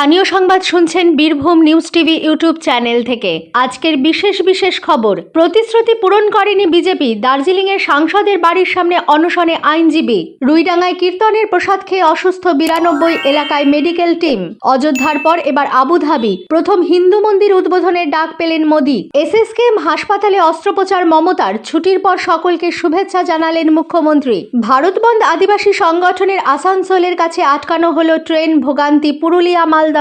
স্থানীয় সংবাদ শুনছেন Birbhum news TV YouTube channel থেকে। আজকের বিশেষ খবর। প্রতিশ্রুতি পূরণ করেনি বিজেপি। দার্জিলিংয়ের সাংসদের বাড়ির সামনে অনশনে আইনজীবী। রুইডাঙ্গায় কীর্তনের প্রসাদ খেয়ে অসুস্থ 92 এলাকায় মেডিকেল টিম। অযোধ্যার পর এবার আবুধাবি। প্রথম হিন্দু মন্দির উদ্বোধনের ডাক পেলেন মোদি। এসএসকেএম হাসপাতালে অস্ত্রোপচার মমতার। ছুটির পর সকলকে শুভেচ্ছা জানালেন মুখ্যমন্ত্রী। ভারত বন্ধ আদিবাসী সংগঠনের আসানসোলের কাছে আটকানো হলো ট্রেন। ভোগান্তি পুরুলিয়া মালদহে।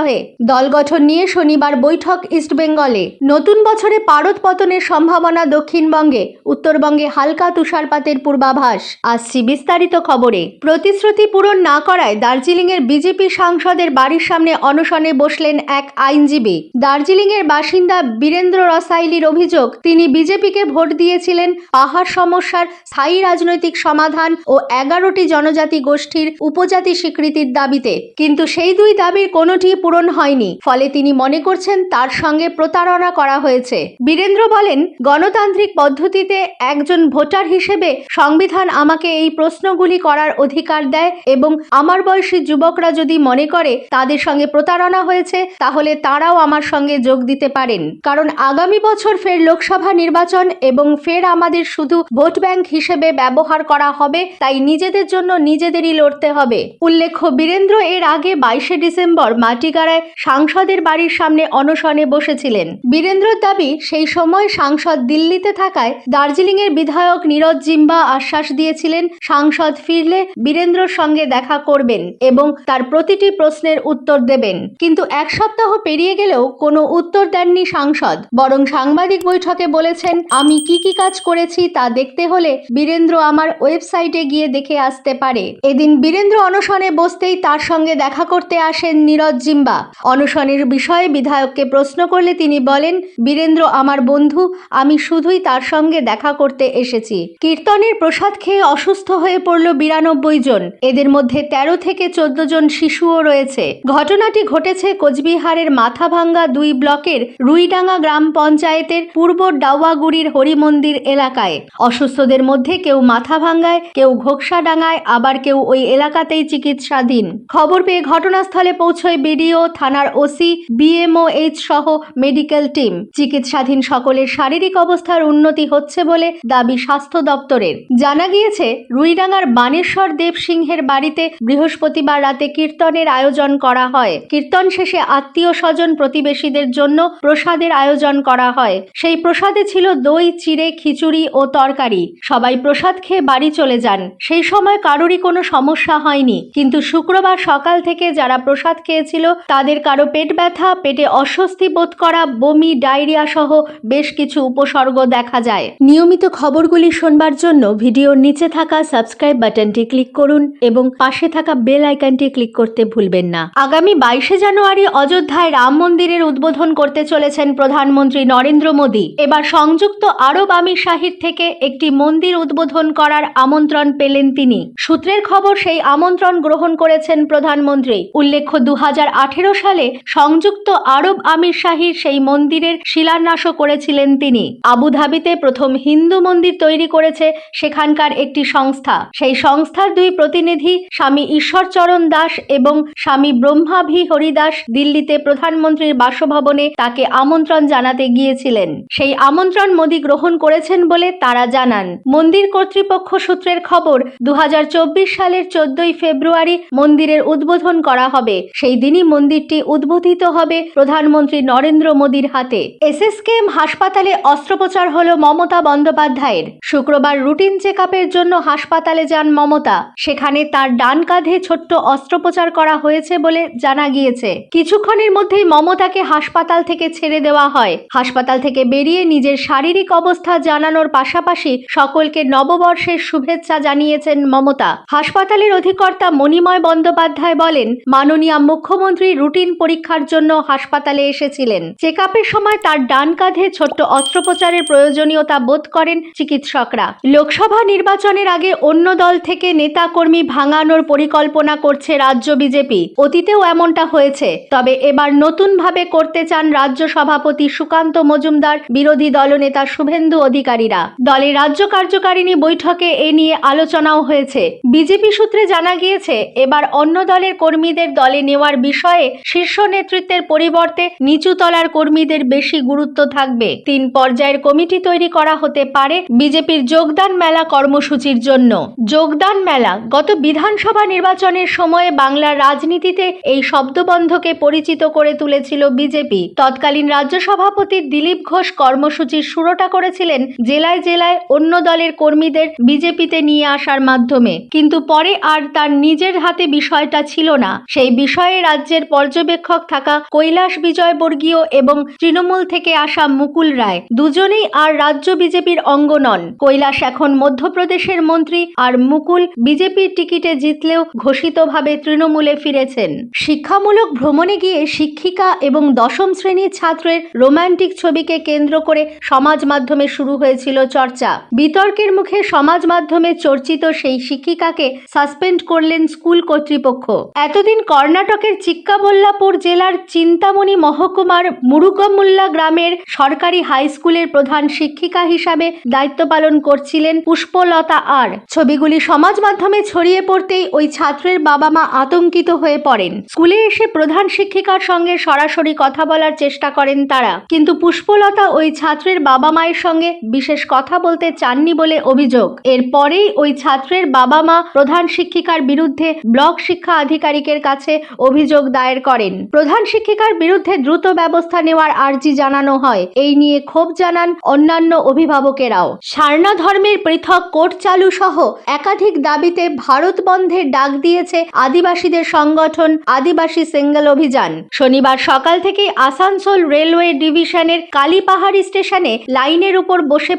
দল গঠন নিয়ে শনিবার বৈঠক ইস্টবেঙ্গলে। নতুন বছরে পারদ পতনের সম্ভাবনা দক্ষিণবঙ্গে। উত্তরবঙ্গে হালকা তুষারপাতের পূর্বাভাস। আসছি বিস্তারিত খবরে। প্রতিশ্রুতি পূরণ না করায় দার্জিলিংয়ের বিজেপি সাংসদের বাড়ির সামনে অনশনে বসলেন এক আইনজীবী। দার্জিলিংয়ের বাসিন্দা বীরেন্দ্র রসাইলির অভিযোগ, তিনি বিজেপিকে ভোট দিয়েছিলেন পাহাড় সমস্যার স্থায়ী রাজনৈতিক সমাধান ও 11টি জনজাতি গোষ্ঠীর উপজাতি স্বীকৃতির দাবিতে, কিন্তু সেই দুই দাবির কোনোটি পূরণ হয়নি। ফলে তিনি মনে করছেন তার সঙ্গে প্রতারণা করা হয়েছে। বীরেন্দ্র বলেন, গণতান্ত্রিক পদ্ধতিতে একজন ভোটার হিসেবে সংবিধান আমাকে এই প্রশ্নগুলি করার অধিকার দেয় এবং আমার বয়সী যুবকরা যদি মনে করে তাদের সঙ্গে প্রতারণা হয়েছে তাহলে তারাও আমার সঙ্গে যোগ দিতে পারেন, কারণ আগামী বছর ফের লোকসভা নির্বাচন এবং ফের আমাদের শুধু ভোট ব্যাংক হিসেবে ব্যবহার করা হবে, তাই নিজেদের জন্য নিজেদেরই লড়তে হবে। উল্লেখ্য, বীরেন্দ্র এর আগে 22 ডিসেম্বর মাটিগাড়ায় সাংসদের বাড়ির সামনে অনশনে বসেছিলেন। বীরেন্দ্রর দাবি, সেই সময় সাংসদ দিল্লিতে থাকায় দার্জিলিংয়ের বিধায়ক নীরজ জিম্বা আশ্বাস দিয়েছিলেন সাংসদ ফিরলে বীরেন্দ্রর সঙ্গে দেখা করবেন এবং তার প্রতিটি প্রশ্নের উত্তর দেবেন। কিন্তু এক সপ্তাহ পেরিয়ে গেলেও কোনো উত্তর দেননি সাংসদ, বরং সাংবাদিক বৈঠকে বলেছেন, আমি কি কাজ করেছি তা দেখতে হলে বীরেন্দ্র আমার ওয়েবসাইটে গিয়ে দেখে আসতে পারে। এদিন বীরেন্দ্র অনশনে বসতেই তার সঙ্গে দেখা করতে আসেন নীরজ জিম্বা। অনশনের বিষয়ে বিধায়ককে প্রশ্ন করলে তিনি বলেন, বীরেন্দ্র আমার বন্ধু, আমি শুধুই তার সঙ্গে দেখা করতে এসেছি। কীর্তনের প্রসাদ খেয়ে অসুস্থ হয়ে পড়ল 92 জন। এদের মধ্যে 13 থেকে 14 জন শিশুও রয়েছে। ঘটনাটি ঘটেছে কোচবিহারের মাথাভাঙ্গা 2 ব্লকের রুইডাঙ্গা গ্রাম পঞ্চায়েতের পূর্ব ডাওয়াগুড়ির হরিমন্দির এলাকায়। অসুস্থদের মধ্যে কেউ মাথাভাঙ্গায়, কেউ ঘোকসাডাঙ্গায়, আবার কেউ ওই এলাকাতেই চিকিৎসাধীন। খবর পেয়ে ঘটনাস্থলে পৌঁছয় বিডিও, থানার ওসি, বিএমওএইচ সহ মেডিকেল টিম। চিকিৎসাধীন সকলের শারীরিক অবস্থার উন্নতি হচ্ছে বলে দাবি স্বাস্থ্য দপ্তরের। জানা গিয়েছে, রুইডাঙ্গার বানেশ্বর দেব সিংহের বাড়িতে বৃহস্পতিবার রাতে কীর্তনের আয়োজন করা হয়। কীর্তন শেষে আত্মীয় স্বজন প্রতিবেশীদের জন্য প্রসাদের আয়োজন করা হয়। সেই প্রসাদে ছিল দই, চিড়ে, খিচুড়ি ও তরকারি। সবাই প্রসাদ খেয়ে বাড়ি চলে যান। সেই সময় কারোরই কোনো সমস্যা হয়নি, কিন্তু শুক্রবার সকাল থেকে যারা প্রসাদ খেয়েছিল তাদের কারো পেট ব্যথা, পেটে অস্বস্তি বোধ করা, বমি, ডায়রিয়া সহ বেশ কিছু উপসর্গ দেখা যায়। নিয়মিত খবরগুলি শুনবার জন্য ভিডিওর নিচে থাকা সাবস্ক্রাইব বাটনটি ক্লিক করুন এবং পাশে থাকা বেল আইকনটি ক্লিক করতে ভুলবেন না। আগামী 22 জানুয়ারি অযোধ্যায় রাম মন্দিরের উদ্বোধন করতে চলেছেন প্রধানমন্ত্রী নরেন্দ্র মোদি। এবার সংযুক্ত আরব আমিরশাহির থেকে একটি মন্দির উদ্বোধন করার আমন্ত্রণ পেলেন তিনি। সূত্রের খবর, সেই আমন্ত্রণ গ্রহণ করেছেন প্রধানমন্ত্রী। উল্লেখ্য, 2018 সালে সংযুক্ত আরব আমিরশাহির সেই মন্দিরের শিলান্যাসও করেছিলেন তিনি। আবুধাবিতে প্রথম হিন্দু মন্দির তৈরি করেছে সেখানকার একটি সংস্থা। সেই সংস্থার 2 প্রতিনিধি স্বামী ঈশ্বরচরণ দাস এবং স্বামী ব্রহ্মাভি হরিদাস দিল্লিতে প্রধানমন্ত্রীর বাসভবনে তাকে আমন্ত্রণ জানাতে গিয়েছিলেন। সেই আমন্ত্রণ মোদি গ্রহণ করেছেন বলে তারা জানান। মন্দির কর্তৃপক্ষ সূত্রের খবর, 2024 সালের 14 ফেব্রুয়ারি মন্দিরের উদ্বোধন করা হবে। সেই দিনই মন্দিরটি উদ্বোধিত হবে প্রধানমন্ত্রী নরেন্দ্র মোদির হাতে। এসএসকেএম হাসপাতালে অস্ত্রোপচার হলো মমতা বন্দ্যোপাধ্যায়ের। শুক্রবার রুটিন চেকআপের জন্য হাসপাতালে যান মমতা। সেখানে তার ডান কাঁধে ছোট্ট অস্ত্রোপচার করা হয়েছে বলে জানা গিয়েছে। কিছুক্ষণের মধ্যেই মমতাকে হাসপাতাল থেকে ছেড়ে দেওয়া হয়। হাসপাতাল থেকে বেরিয়ে নিজের শারীরিক অবস্থা জানানোর পাশাপাশি সকলকে নববর্ষের শুভেচ্ছা জানিয়েছেন মমতা। হাসপাতালের অধিকর্তা মণিময় বন্দ্যোপাধ্যায় বলেন, মাননীয় মুখ্যমন্ত্রী রুটিন পরীক্ষার জন্য হাসপাতালে এসেছিলেন। চেকআপের সময় তার ডান কাঁধে ছোট্ট অস্ত্রোপচারের প্রয়োজনীয়তা বোধ করেন চিকিৎসকরা। লোকসভা নির্বাচনের আগে অন্য দল থেকে নেতা কর্মী ভাঙানোর পরিকল্পনা করছে রাজ্য বিজেপি। অতীতেও এমনটা হয়েছে, তবে এবার নতুনভাবে করতে চান রাজ্য সভাপতি সুকান্ত মজুমদার, বিরোধী দলনেতা শুভেন্দু অধিকারীরা। দলের রাজ্য কার্যকারিণী বৈঠকে এ নিয়ে আলোচনাও হয়েছে। বিজেপি সূত্রে জানা গিয়েছে, এবার অন্য দলের কর্মীদের দলে নেওয়ার বিষয়ে বিষয়ে শীর্ষ নেতৃত্বের পরিবর্তে নিচু তলার কর্মীদের বেশি গুরুত্ব থাকবে। 3 পর্যায়ের কমিটি তৈরি করা হতে পারে বিজেপির যোগদান মেলা কর্মসূচির জন্য। যোগদান মেলা গত বিধানসভা নির্বাচনের সময়ে বাংলার রাজনীতিতে এই শব্দবন্ধকে পরিচিত করে তুলেছিল বিজেপি। তৎকালীন রাজ্য সভাপতি দিলীপ ঘোষ কর্মসূচির শুরুটা করেছিলেন জেলায় জেলায় অন্য দলের কর্মীদের বিজেপিতে নিয়ে আসার মাধ্যমে, কিন্তু পরে আর তার নিজের হাতে বিষয়টা ছিল না। সেই বিষয়ে রাজ্যের পর্যবেক্ষক থাকা কৈলাস বিজয়বর্গীয় এবং তৃণমূল থেকে আসা মুকুল রায় দুজনেই আর রাজ্য বিজেপির অঙ্গ নন। কৈলাস এখন মধ্যপ্রদেশের মন্ত্রী আর মুকুল বিজেপির টিকিটে জিতলেও ঘোষিতভাবে তৃণমূলে ফিরেছেন। শিক্ষামূলক ভ্রমণে গিয়ে শিক্ষিকা এবং 10ম শ্রেণীর ছাত্রের রোমান্টিক ছবিকে কেন্দ্র করে সমাজ মাধ্যমে শুরু হয়েছিল চর্চা। বিতর্কের মুখে সমাজ মাধ্যমে চর্চিত সেই শিক্ষিকাকে সাসপেন্ড করলেন স্কুল কর্তৃপক্ষ। এতদিন কর্ণাটকের চিক্কাবল্লাপুর জেলার চিন্তামণি মহকুমার মুরুগমুল্লা গ্রামের সরকারি হাই স্কুলের প্রধান শিক্ষিকা হিসাবে দায়িত্ব পালন করছিলেন পুষ্পলতা আর। ছবিগুলি সমাজ মাধ্যমে ছড়িয়ে পড়তেই ওই ছাত্রের বাবা মা আতঙ্কিত হয়ে পড়েন। স্কুলে এসে প্রধান শিক্ষিকার সঙ্গে সরাসরি কথা বলার চেষ্টা করেন তারা, কিন্তু পুষ্পলতা ওই ছাত্রের বাবা মায়ের সঙ্গে বিশেষ কথা বলতে চাননি বলে অভিযোগ। এরপরেই ওই ছাত্রের বাবা মা প্রধান শিক্ষিকার বিরুদ্ধে ব্লক শিক্ষা আধিকারিকের কাছে অভিযোগ দায়ের করেন। প্রধান শিক্ষিকার বিরুদ্ধে দ্রুত ব্যবস্থা নেওয়ার আর্জি জানানো হয়। এই নিয়ে ক্ষোভ জানান অন্যান্য অভিভাবকেরাও। সারনা ধর্মের পৃথক কোর্ট চালু সহ একাধিক দাবিতে ভারত বন্ধের ডাক দিয়েছে আদিবাসীদের সংগঠন আদিবাসী সিঙ্গল অভিযান। শনিবার সকাল থেকেই আসানসোল রেলওয়ে ডিভিশনের কালীপাহাড়ি স্টেশনে লাইনের উপর বসে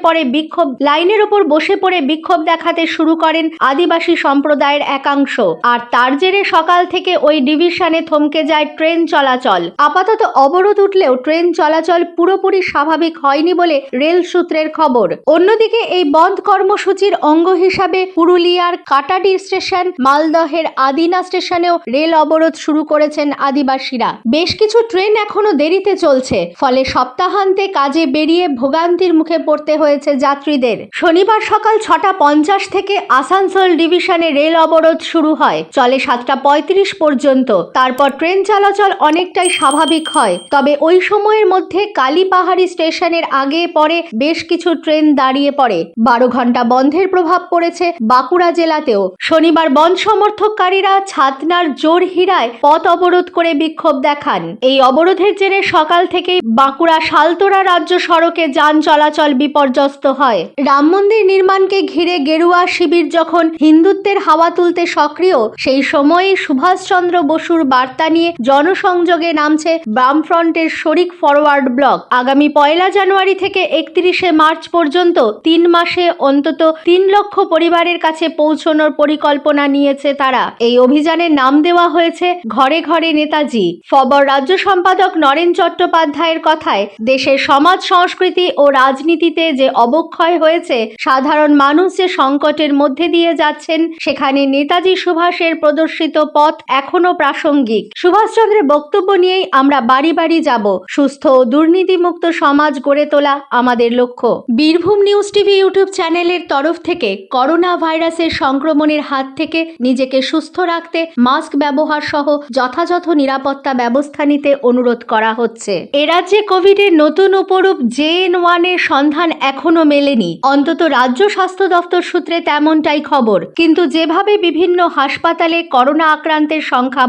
পড়ে বিক্ষোভ দেখাতে শুরু করেন আদিবাসী সম্প্রদায়ের একাংশ। আর তার জেরে সকাল থেকে ওই ডিভিশনে থমকে যায় ট্রেন চলাচল। আপাতত অবরোধ উঠলেও ট্রেন চলাচল পুরোপুরি স্বাভাবিক হয়নি বলে রেল সূত্রের খবর। অন্যদিকে এই বন্ধ কর্মসূচির অঙ্গ হিসাবে পুরুলিয়ার কাটাডি স্টেশন, মালদহের আদিনা স্টেশনেও রেল অবরোধ শুরু করেছেন আদিবাসীরা। বেশ কিছু ট্রেন এখনো দেরিতে চলছে, ফলে সপ্তাহান্তে কাজে বেরিয়ে ভোগান্তির মুখে পড়তে হয়েছে যাত্রীদের। শনিবার সকাল 6:50 থেকে আসানসোল ডিভিশনে রেল অবরোধ শুরু হয়, চলে 7:35 পর্যন্ত। তারপর ট্রেন চলাচল অনেকটাই স্বাভাবিক হয়। তবে ওই সময়ের মধ্যে কালীপাহাড়ি স্টেশনের আগে পরে বেশ কিছু ট্রেন দাঁড়িয়ে পড়ে। 12 ঘন্টা বন্ধের প্রভাব পড়েছে বাঁকুড়া জেলাতেও। শনিবার বন্ধ সমর্থককারীরা ছাতনার জোরহিরায় পথ অবরোধ করে বিক্ষোভ দেখান। এই অবরোধের জেরে সকাল থেকেই বাঁকুড়া শালতোরা রাজ্য সড়কে যান চলাচল বিপর্যস্ত হয়। রাম মন্দির নির্মাণকে ঘিরে গেরুয়া শিবির যখন হিন্দুত্বের হাওয়া তুলতে সক্রিয়, সেই সময়েই সুভাষচন্দ্র বসুর বার্তা নিয়ে জনসংযোগে নামছে বামফ্রন্টের শরিক ফরওয়ার্ড ব্লক। আগামী 1 জানুয়ারি থেকে 31 মার্চ পর্যন্ত 3 মাসে অন্তত 3 লক্ষ পরিবারের কাছে পৌঁছানোর পরিকল্পনা নিয়েছে তারা। এই অভিযানের নাম দেওয়া হয়েছে ঘরে ঘরে নেতাজি। ফবর রাজ্য সম্পাদক নরেন চট্টোপাধ্যায়ের কথায়, দেশের সমাজ সংস্কৃতি ও রাজনীতিতে যে অবক্ষয় হয়েছে, সাধারণ মানুষ যে সংকটের মধ্যে দিয়ে যাচ্ছেন, সেখানে নেতাজি সুভাষের প্রদর্শিত পথ এখনো প্রাসঙ্গিক। সুভাষচন্দ্রের বক্তব্য নিয়েই আমরা বাড়ি বাড়ি যাব। সুস্থ ও দুর্নীতিমুক্ত সমাজ গড়ে তোলা আমাদের লক্ষ্য। বীরভূম নিউজ টিভি ইউটিউব চ্যানেলের তরফ থেকে করোনা ভাইরাসের সংক্রমণের হাত থেকে নিজেকে সুস্থ রাখতে মাস্ক ব্যবহার সহ যথাযথ নিরাপত্তা ব্যবস্থা নিতে অনুরোধ করা হচ্ছে। এ রাজ্যে কোভিডের নতুন উপরূপ JN1 এর সন্ধান এখনো মেলেনি, অন্তত রাজ্য স্বাস্থ্য দপ্তর সূত্রে তেমনটাই খবর। কিন্তু যেভাবে বিভিন্ন হাসপাতালে করোনা আক্রান্তের সংখ্যা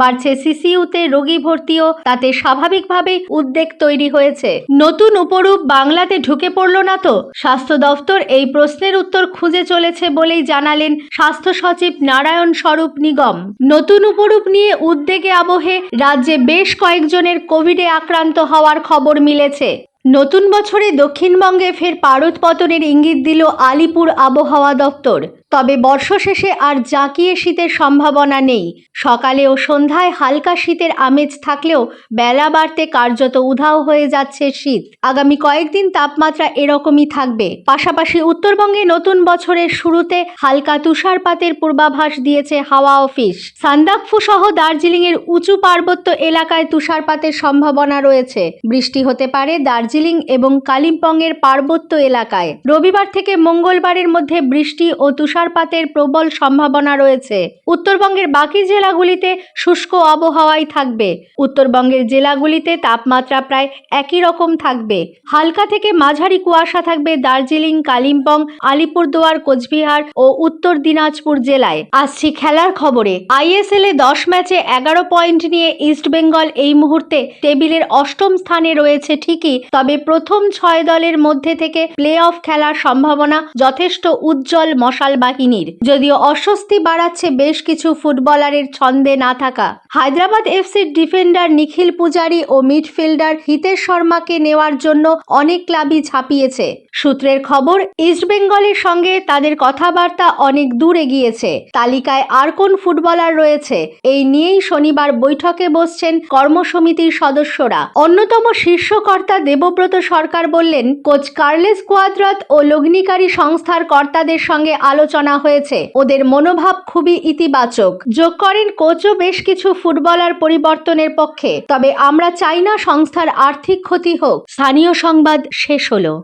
বাড়ছে সিসিইউতে রোগী ভর্তিও, তাতে স্বাভাবিকভাবেই উদ্বেগ তৈরি হয়েছে। নতুন উপরূপ বাংলাতে ঢুকে পড়ল না তো? স্বাস্থ্য দপ্তর এই প্রশ্নের উত্তর খুঁজে চলেছে বলেই জানালেন স্বাস্থ্য সচিব নারায়ণ স্বরূপ নিগম। নতুন উপরূপ নিয়ে উদ্বেগে আবহে রাজ্যে বেশ কয়েকজনের কোভিডে আক্রান্ত হওয়ার খবর মিলেছে। নতুন বছরে দক্ষিণবঙ্গে ফের পারদ পতনের ইঙ্গিত দিল আলিপুর আবহাওয়া দপ্তর। তবে বর্ষশেষে আর জাঁকিয়ে শীতের সম্ভাবনা নেই। সকালে ও সন্ধ্যায় হালকা শীতের আমেজ থাকলেও বেলা বাড়তে কার্যত উধাও হয়ে যাচ্ছে শীত। আগামী কয়েকদিন তাপমাত্রা এরকমই থাকবে। পাশাপাশি উত্তরবঙ্গে নতুন বছরের শুরুতে হালকা তুষারপাতের পূর্বাভাস দিয়েছে হাওয়া অফিস। সান্দাকফু সহ দার্জিলিংয়ের উঁচু পার্বত্য এলাকায় তুষারপাতের সম্ভাবনা রয়েছে। বৃষ্টি হতে পারে দার্জিলিং এবং কালিম্পংয়ের পার্বত্য এলাকায়। রবিবার থেকে মঙ্গলবারের মধ্যে বৃষ্টি ও তুষারপাত তুষারপাতের প্রবল সম্ভাবনা রয়েছে। উত্তরবঙ্গের বাকি জেলাগুলিতে শুষ্ক আবহাওয়াই থাকবে। উত্তরবঙ্গের জেলাগুলিতে তাপমাত্রা প্রায় একই রকম থাকবে। হালকা থেকে মাঝারি কুয়াশা থাকবে দার্জিলিং, কালিম্পং, আলিপুরদুয়ার, কোচবিহার ও উত্তর দিনাজপুর জেলায়। আসছি খেলার খবরে। ISL এ 10 ম্যাচে 11 পয়েন্ট নিয়ে ইস্টবেঙ্গল এই মুহূর্তে টেবিলের অষ্টম স্থানে রয়েছে ঠিকই, তবে প্রথম 6 দলের মধ্যে থেকে প্লে অফ খেলার সম্ভাবনা যথেষ্ট উজ্জ্বল মশাল বাহিনীর। যদিও অস্বস্তি বাড়াচ্ছে বেশ কিছু ফুটবলারের ছন্দে না থাকা। হায়দ্রাবাদ এফসির ডিফেন্ডার নিখিল পূজারি ও মিডফিল্ডার হিতেশ শর্মাকে নেওয়ার জন্য অনেক ক্লাবই ঝাঁপিয়েছে। সূত্রের খবর, ইস্টবেঙ্গলের সঙ্গে তাদের কথাবার্তা অনেক দূর এগিয়েছে। তালিকায় আর কোন ফুটবলার রয়েছে এই নিয়েই শনিবার বৈঠকে বসছেন কর্মসমিতির সদস্যরা। অন্যতম শীর্ষকর্তা দেবব্রত সরকার বললেন, কোচ কার্লেস কোয়াদ্রাত ও লগ্নিকারী সংস্থার কর্তাদের সঙ্গে আলোচনা হয়েছে। ওদের মনোভাব খুবই ইতিবাচক। যোগ করেন, কোচও বেশ কিছু ফুটবলার পরিবর্তনের পক্ষে, তবে আমরা চাই না সংস্থার আর্থিক ক্ষতি হোক। স্থানীয় সংবাদ শেষ হলো।